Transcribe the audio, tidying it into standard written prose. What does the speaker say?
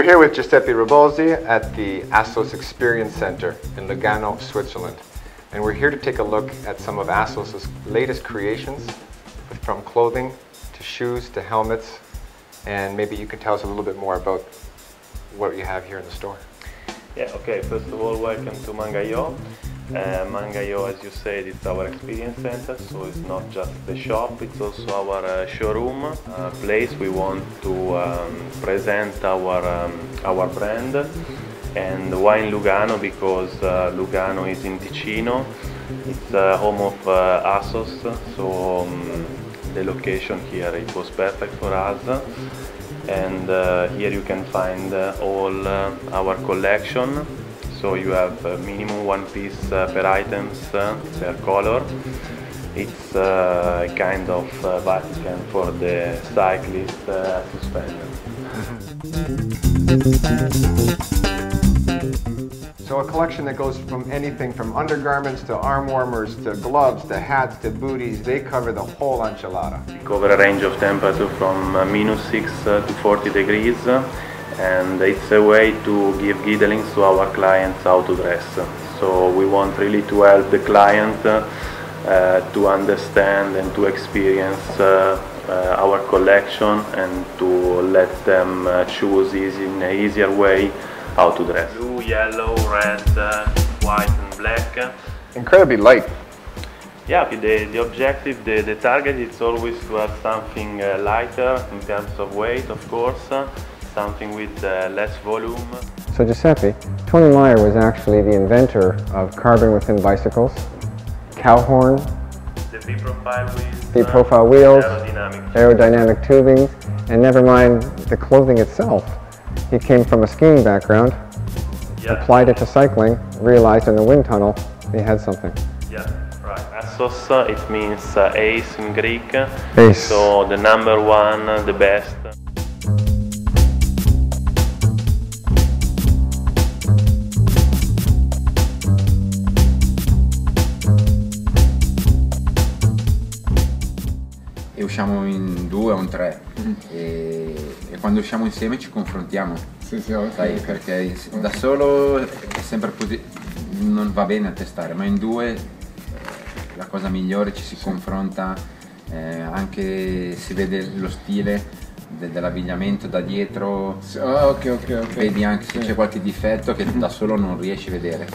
we're here with Giuseppe Ribolzi at the Assos Experience Center in Lugano, Switzerland. And we're here to take a look at some of Assos' latest creations, from clothing to shoes to helmets. And maybe you can tell us a little bit more about what you have here in the store. Yeah, okay, first of all, welcome to Mango Yio. Mango Yio, as you said, it's our experience center, so it's not just the shop, it's also our showroom, place we want to present our brand. And why in Lugano? Because Lugano is in Ticino, it's home of Assos, so the location here, it was perfect for us. And here you can find all our collection. So you have minimum one piece per items per color. It's a kind of Vatican for the cyclist suspender. So a collection that goes from anything from undergarments to arm warmers to gloves to hats to booties. They cover the whole enchilada. We cover a range of temperature from -6 to 40 degrees. And it's a way to give guidelines to our clients how to dress. So we want really to help the client to understand and to experience our collection and to let them choose in an easier way how to dress. Blue, yellow, red, white and black. Incredibly light. Yeah, the objective, the target is always to have something lighter in terms of weight, of course. Something with less volume. So Giuseppe, Tony Meyer was actually the inventor of carbon within bicycles, cow horn, the B-profile wheels, aerodynamic. aerodynamic tubing, and never mind the clothing itself. He came from a skiing background, applied it to cycling, realized in the wind tunnel he had something. Yeah, right. Assos, it means ace in Greek. Ace. So the number one, the best. E usciamo in due o in tre e quando usciamo insieme ci confrontiamo, sai, perché da solo è sempre non va bene a testare, ma in due la cosa migliore, ci si confronta, anche si vede lo stile dell'abbigliamento da dietro, vedi anche se c'è qualche difetto che da solo non riesci a vedere.